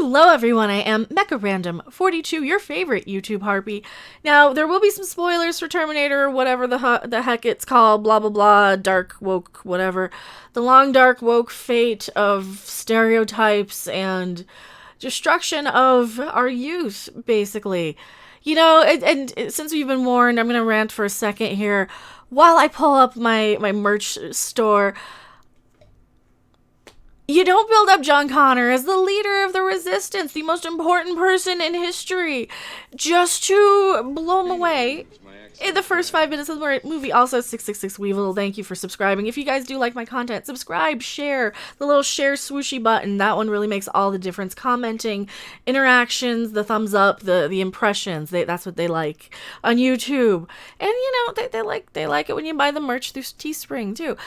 Hello everyone, I am Mecha Random 42, your favorite YouTube harpy. Now, there will be some spoilers for Terminator, whatever the heck it's called, blah blah blah, dark woke, whatever. The long dark woke fate of stereotypes and destruction of our youth, basically. You know, and since we've been warned, I'm gonna rant for a second here. While I pull up my merch store, you don't build up John Connor as the leader of the resistance, the most important person in history, just to blow him away in the first 5 minutes of the movie. Also, 666 Weevil, thank you for subscribing. If you guys do like my content, subscribe, share, the little share swooshy button. That one really makes all the difference. Commenting, interactions, the thumbs up, the impressions, that's what they like on YouTube. And you know, they like it when you buy the merch through Teespring too.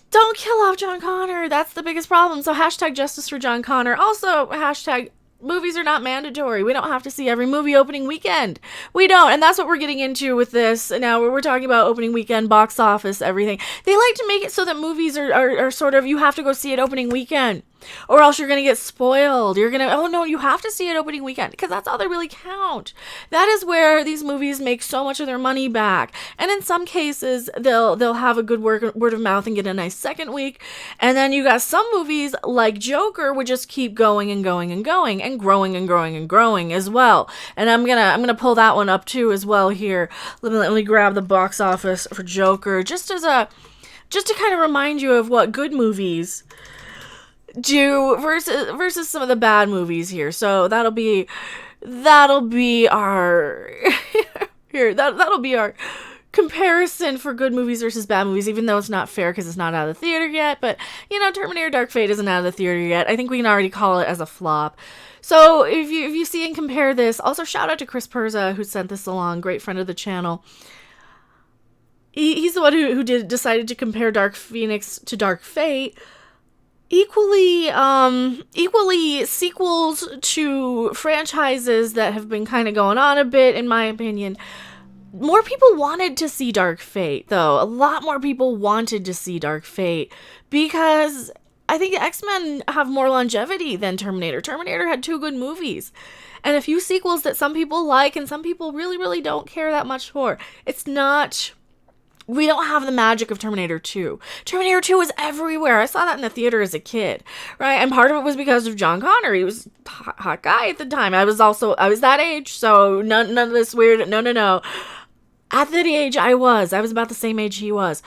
Don't kill off John Connor. That's the biggest problem. So hashtag justice for John Connor. Also, hashtag movies are not mandatory. We don't have to see every movie opening weekend. We don't. And that's what we're getting into with this. Now, we're talking about opening weekend, box office, everything. They like to make it so that movies are sort of, you have to go see it opening weekend. Or else you're going to get spoiled. You're going to, oh no, you have to see it opening weekend. Because that's all they really count. That is where these movies make so much of their money back. And in some cases, they'll have a good word of mouth and get a nice second week. And then you got some movies like Joker would just keep going and going and going and growing and growing and growing as well. And I'm gonna pull that one up too as well here. Let me grab the box office for Joker just to kind of remind you of what good movies do versus some of the bad movies here. So that'll be our that'll be our comparison for good movies versus bad movies, even though it's not fair because it's not out of the theater yet. But you know, Terminator Dark Fate isn't out of the theater yet. I think we can already call it as a flop. So if you see and compare this, also shout out to Chris Perza who sent this along, great friend of the channel. He's the one who decided to compare Dark Phoenix to Dark Fate. Equally sequels to franchises that have been kind of going on a bit, in my opinion. More people wanted to see Dark Fate, though. A lot more people wanted to see Dark Fate because I think X-Men have more longevity than Terminator. Terminator had 2 good movies and a few sequels that some people like and some people really, really don't care that much for. We don't have the magic of Terminator 2. Terminator 2 was everywhere. I saw that in the theater as a kid, right? And part of it was because of John Connor. He was a hot guy at the time. I was that age, so none of this weird, no. At the age I was about the same age he was.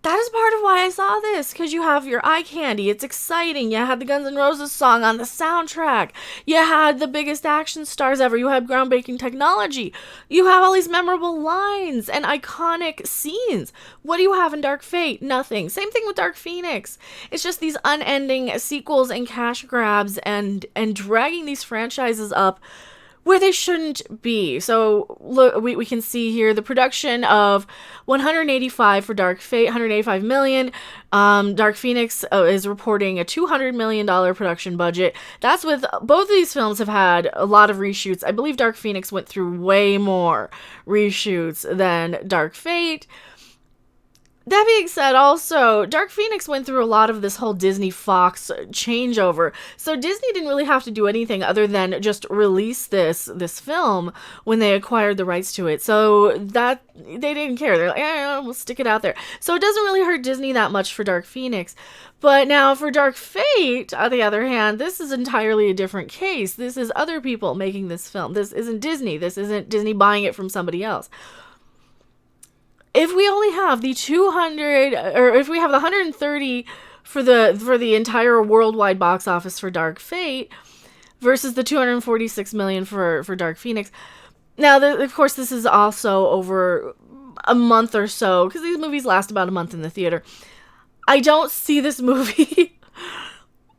That is part of why I saw this, because you have your eye candy. It's exciting. You had the Guns N' Roses song on the soundtrack. You had the biggest action stars ever. You had groundbreaking technology. You have all these memorable lines and iconic scenes. What do you have in Dark Fate? Nothing. Same thing with Dark Phoenix. It's just these unending sequels and cash grabs and dragging these franchises up where they shouldn't be. So look, we can see here the production of 185 for Dark Fate, 185 million. Dark Phoenix is reporting a $200 million production budget. That's with both of these films have had a lot of reshoots. I believe Dark Phoenix went through way more reshoots than Dark Fate. That being said, also, Dark Phoenix went through a lot of this whole Disney-Fox changeover, so Disney didn't really have to do anything other than just release this film when they acquired the rights to it, so that, they didn't care. They're like, we'll stick it out there. So it doesn't really hurt Disney that much for Dark Phoenix. But now for Dark Fate, on the other hand, this is entirely a different case. This is other people making this film. This isn't Disney. This isn't Disney buying it from somebody else. If we only have the 200, or if we have the 130 for the entire worldwide box office for Dark Fate versus the 246 million for Dark Phoenix. Now, of course, this is also over a month or so, because these movies last about a month in the theater. I don't see this movie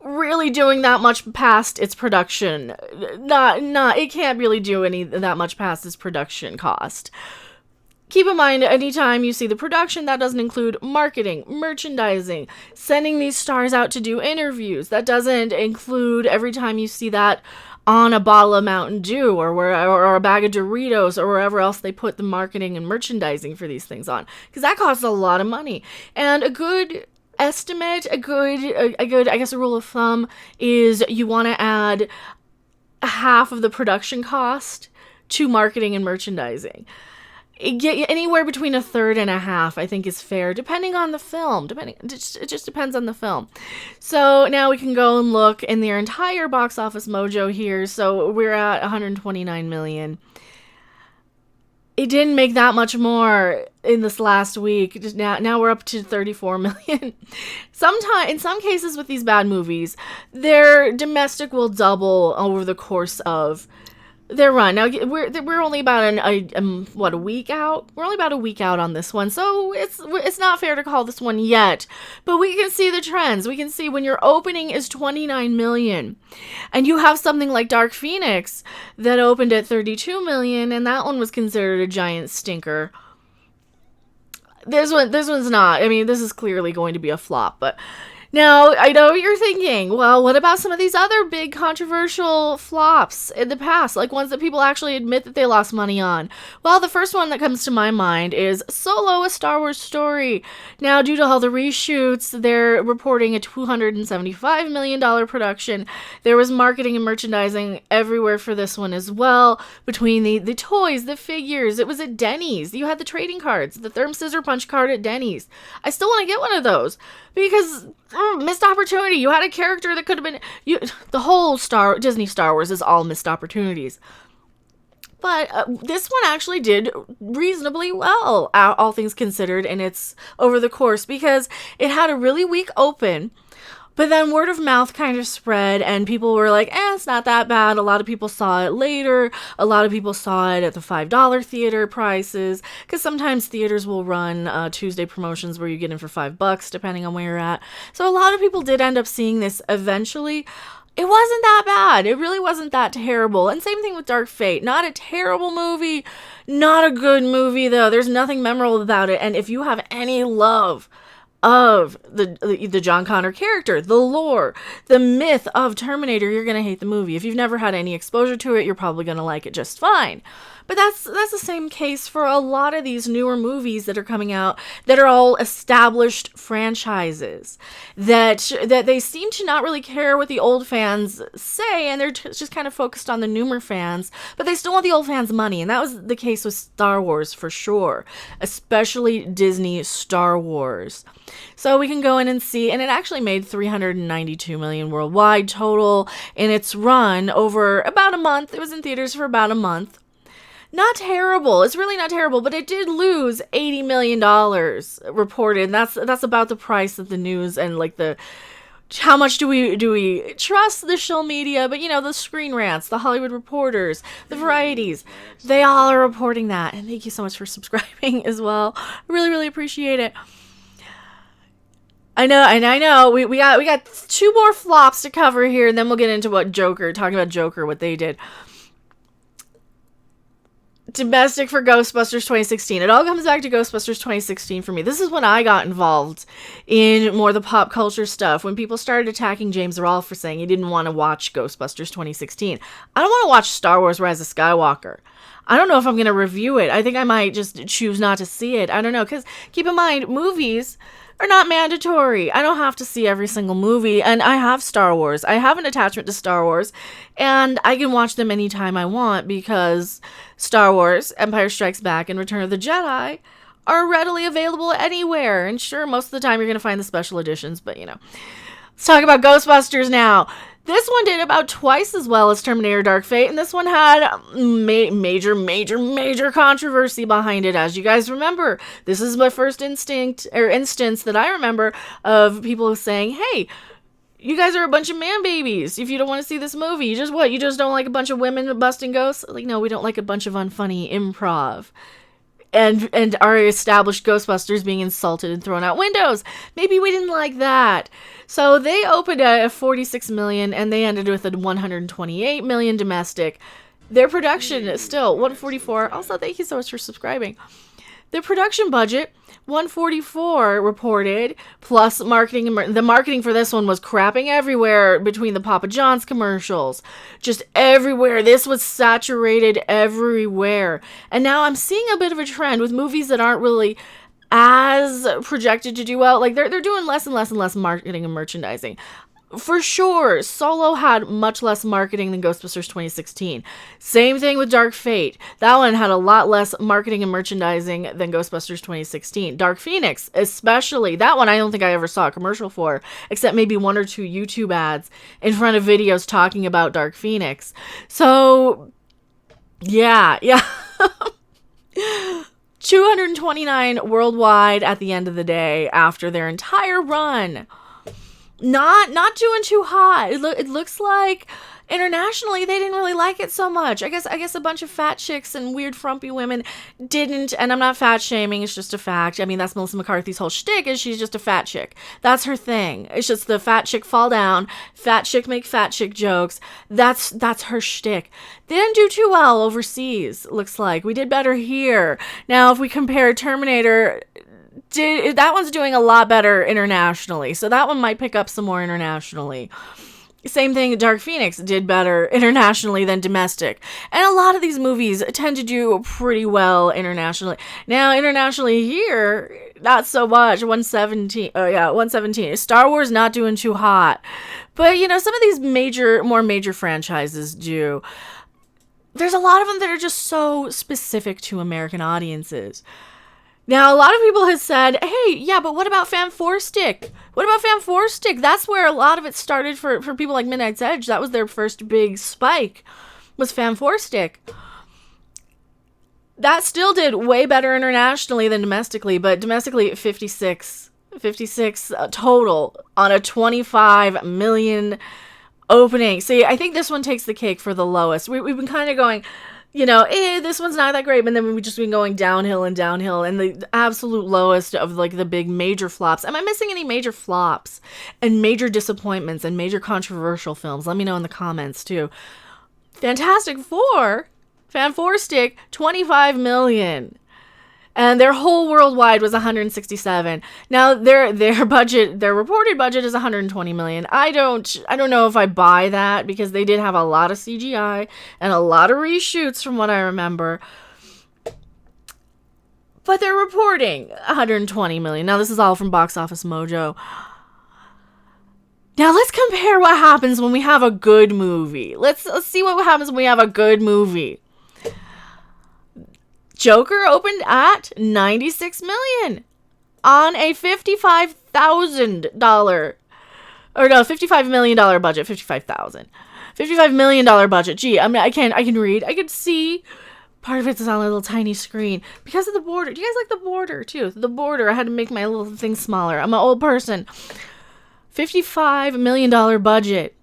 really doing that much past its production. It can't really do that much past its production cost. Keep in mind, anytime you see the production, that doesn't include marketing, merchandising, sending these stars out to do interviews. That doesn't include every time you see that on a bottle of Mountain Dew or a bag of Doritos or wherever else they put the marketing and merchandising for these things on. Because that costs a lot of money. And a good estimate, a good, I guess a rule of thumb is you want to add half of the production cost to marketing and merchandising. Get anywhere between a third and a half, I think, is fair, depending on the film. It just depends on the film. So now we can go and look in their entire box office mojo here. So we're at 129 million. It didn't make that much more in this last week. Just now we're up to 34 million. In some cases with these bad movies, their domestic will double over the course of their run. Now we're only about a week out. We're only about a week out on this one, so it's not fair to call this one yet. But we can see the trends. We can see when your opening is 29 million, and you have something like Dark Phoenix that opened at 32 million, and that one was considered a giant stinker. This one's not. I mean, this is clearly going to be a flop, but. Now, I know what you're thinking, well, what about some of these other big controversial flops in the past, like ones that people actually admit that they lost money on? Well, the first one that comes to my mind is Solo, a Star Wars story. Now, due to all the reshoots, they're reporting a $275 million production. There was marketing and merchandising everywhere for this one as well, between the toys, the figures. It was at Denny's. You had the trading cards, the Therm Scissor Punch card at Denny's. I still want to get one of those because... missed opportunity. You had a character that could have been the whole Disney Star Wars is all missed opportunities. But this one actually did reasonably well, all things considered, and it's over the course because it had a really weak open. But then word of mouth kind of spread, and people were like, it's not that bad. A lot of people saw it later. A lot of people saw it at the $5 theater prices, because sometimes theaters will run Tuesday promotions where you get in for $5, depending on where you're at. So a lot of people did end up seeing this eventually. It wasn't that bad. It really wasn't that terrible. And same thing with Dark Fate. Not a terrible movie. Not a good movie, though. There's nothing memorable about it. And if you have any love of the John Connor character, the lore, the myth of Terminator, you're going to hate the movie. If you've never had any exposure to it, you're probably going to like it just fine. But that's the same case for a lot of these newer movies that are coming out that are all established franchises that they seem to not really care what the old fans say, and they're just kind of focused on the newer fans, but they still want the old fans' money. And that was the case with Star Wars for sure, especially Disney Star Wars. So we can go in and see, and it actually made $392 million worldwide total in its run over about a month. It was in theaters for about a month. Not terrible. It's really not terrible, but it did lose $80 million reported. And that's about the price of the news and like how much do we trust the shill media? But the Screen Rants, the Hollywood Reporters, the Varieties, they all are reporting that. And thank you so much for subscribing as well. I really, really appreciate it. I know. We got two more flops to cover here, and then we'll get into talking about Joker, what they did. Domestic for Ghostbusters 2016. It all comes back to Ghostbusters 2016 for me. This is when I got involved in more of the pop culture stuff, when people started attacking James Rolfe for saying he didn't want to watch Ghostbusters 2016. I don't want to watch Star Wars Rise of Skywalker. I don't know if I'm going to review it. I think I might just choose not to see it. I don't know, because keep in mind, movies are not mandatory. I don't have to see every single movie, and I have Star Wars. I have an attachment to Star Wars, and I can watch them anytime I want because Star Wars, Empire Strikes Back, and Return of the Jedi are readily available anywhere. And sure, most of the time you're going to find the special editions, but Let's talk about Ghostbusters now. This one did about twice as well as Terminator Dark Fate, and this one had major controversy behind it. As you guys remember, this is my first instance that I remember of people saying, hey, you guys are a bunch of man babies. If you don't want to see this movie, you just don't like a bunch of women busting ghosts? Like, no, we don't like a bunch of unfunny improv. And our established Ghostbusters being insulted and thrown out windows. Maybe we didn't like that. So they opened at $46 million, and they ended with a $128 million domestic. Their production is still $144. Also, thank you so much for subscribing. Their production budget, $144 reported, plus marketing. The marketing for this one was crapping everywhere between the Papa John's commercials. Just everywhere. This was saturated everywhere. And now I'm seeing a bit of a trend with movies that aren't really as projected to do well. Like they're doing less and less and less marketing and merchandising. For sure, Solo had much less marketing than Ghostbusters 2016. Same thing with Dark Fate. That one had a lot less marketing and merchandising than Ghostbusters 2016. Dark Phoenix, especially. That one I don't think I ever saw a commercial for, except maybe 1 or 2 YouTube ads in front of videos talking about Dark Phoenix. So, yeah. 229 worldwide at the end of the day after their entire run. Not doing too hot. It looks like internationally they didn't really like it so much. I guess a bunch of fat chicks and weird frumpy women didn't, and I'm not fat shaming, it's just a fact. I mean, that's Melissa McCarthy's whole shtick, is she's just a fat chick. That's her thing. It's just the fat chick fall down, fat chick make fat chick jokes. That's her shtick. They didn't do too well overseas, looks like. We did better here. Now, if we compare Terminator, that one's doing a lot better internationally, so that one might pick up some more internationally. Same thing, Dark Phoenix did better internationally than domestic. And a lot of these movies tend to do pretty well internationally. Now, internationally here, not so much. 117. Star Wars not doing too hot. But, some of these more major franchises do. There's a lot of them that are just so specific to American audiences. Now, a lot of people have said, hey, yeah, but what about Fan 4 Stick? What about Fan 4 Stick? That's where a lot of it started for people like Midnight's Edge. That was their first big spike, was Fan 4 Stick. That still did way better internationally than domestically, but domestically 56 total on a 25 million opening. See, I think this one takes the cake for the lowest. We've been kind of going, this one's not that great, but then we've just been going downhill, and the absolute lowest of like the big major flops. Am I missing any major flops and major disappointments and major controversial films? Let me know in the comments too. Fantastic Four, Fan 4 Stick, 25 million. And their whole worldwide was 167. Now their reported budget is 120 million. I don't know if I buy that, because they did have a lot of CGI and a lot of reshoots from what I remember. But they're reporting 120 million. Now this is all from Box Office Mojo. Now let's compare what happens when we have a good movie. Let's see what happens when we have a good movie. Joker opened at $96 million on a $55 million budget. $55 million budget. Gee, I mean, I can read. I can see. Part of it's on a little tiny screen because of the border. Do you guys like the border too? The border. I had to make my little thing smaller. I'm an old person. $55 million budget.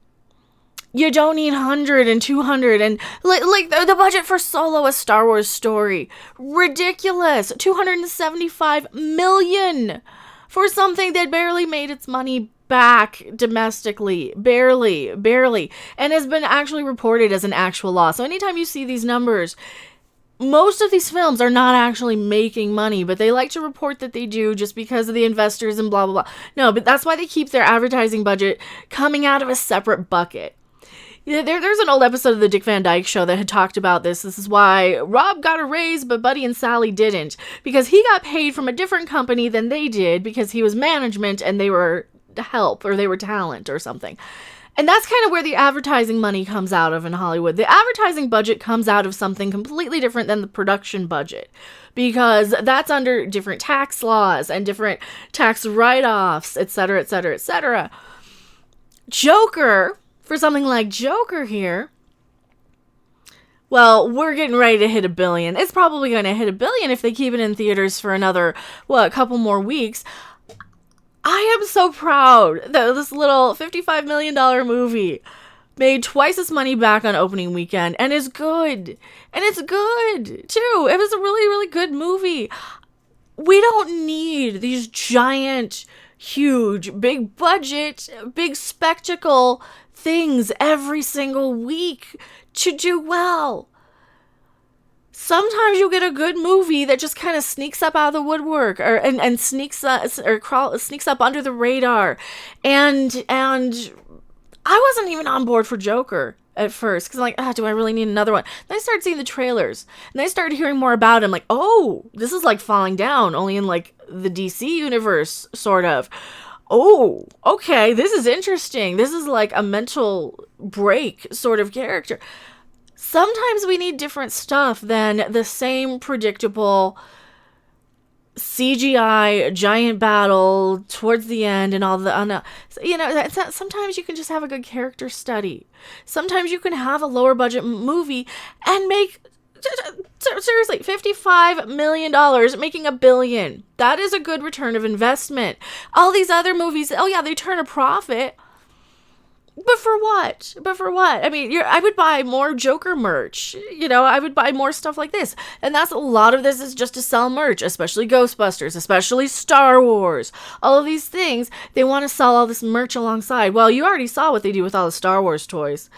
You don't need 100 and 200 and like the budget for Solo, A Star Wars Story. Ridiculous. $275 million for something that barely made its money back domestically. Barely. And has been actually reported as an actual loss. So anytime you see these numbers, most of these films are not actually making money, but they like to report that they do just because of the investors and blah, blah, blah. No, but that's why they keep their advertising budget coming out of a separate bucket. There's an old episode of the Dick Van Dyke Show that had talked about this. This is why Rob got a raise, but Buddy and Sally didn't. Because he got paid from a different company than they did, because he was management and they were help, or they were talent or something. And that's kind of where the advertising money comes out of in Hollywood. The advertising budget comes out of something completely different than the production budget, because that's under different tax laws and different tax write-offs, etc., etc., etc. Joker... For something like Joker here, well, we're getting ready to hit $1 billion. It's probably going to hit $1 billion if they keep it in theaters for another, a couple more weeks. I am so proud that this little $55 million movie made twice as money back on opening weekend and is good. And it's good, too. It was a really, really good movie. We don't need these giant, huge, big budget, big spectacle things every single week to do well. Sometimes you get a good movie that just kind of sneaks up out of the woodwork, and sneaks up under the radar. And I wasn't even on board for Joker at first, because I'm like, do I really need another one? Then I started seeing the trailers, and I started hearing more about him. Like, oh, this is like Falling Down, only in like the DC universe, sort of. Oh, okay, this is interesting. This is like a mental break sort of character. Sometimes we need different stuff than the same predictable CGI giant battle towards the end and all the sometimes you can just have a good character study. Sometimes you can have a lower budget movie and make seriously $55 million, making $1 billion. That is a good return of investment. All these other movies, oh yeah, they turn a profit. But for what? I mean, I would buy more Joker merch. I would buy more stuff like this. And that's a lot of this is just to sell merch, especially Ghostbusters, especially Star Wars. All of these things, they want to sell all this merch alongside. Well, you already saw what they do with all the Star Wars toys.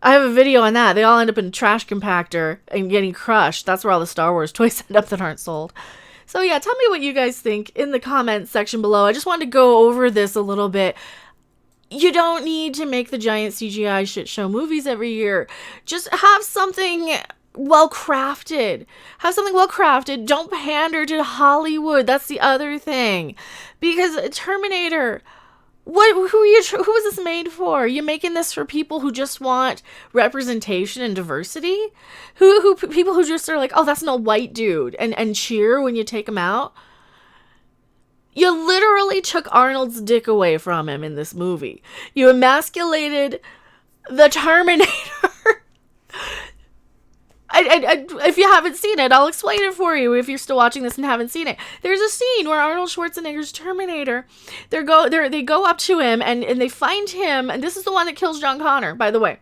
I have a video on that. They all end up in a trash compactor and getting crushed. That's where all the Star Wars toys end up that aren't sold. So yeah, tell me what you guys think in the comments section below. I just wanted to go over this a little bit. You don't need to make the giant CGI shit show movies every year. Just have something well crafted. Don't pander to Hollywood. That's the other thing. Because Terminator, who was this made for? You making this for people who just want representation and diversity? People who just are like, oh, that's an old white dude, and cheer when you take him out? You literally took Arnold's dick away from him in this movie. You emasculated the Terminator. If you haven't seen it, I'll explain it for you if you're still watching this and haven't seen it. There's a scene where Arnold Schwarzenegger's Terminator, they go up to him and they find him, and this is the one that kills John Connor, by the way.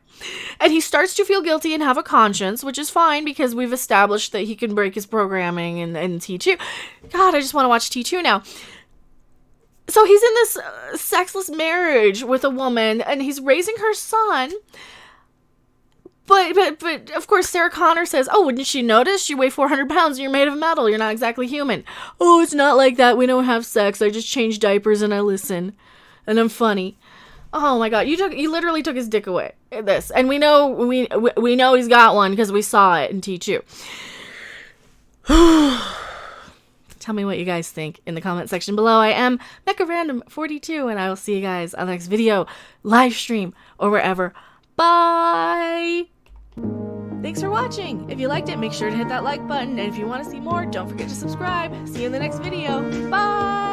And he starts to feel guilty and have a conscience, which is fine because we've established that he can break his programming in T2. God, I just want to watch T2 now. So he's in this sexless marriage with a woman, and he's raising her son. But of course, Sarah Connor says, oh, wouldn't she notice? You weigh 400 pounds and you're made of metal. You're not exactly human. Oh, it's not like that. We don't have sex. I just change diapers and I listen. And I'm funny. Oh my God. You literally took his dick away. This. And we know he's got one because we saw it in T2. Tell me what you guys think in the comment section below. I am Mecha Random 42, and I will see you guys on the next video, live stream, or wherever. Bye! Thanks for watching. If you liked it, make sure to hit that like button. And if you want to see more, don't forget to subscribe. See you in the next video. Bye!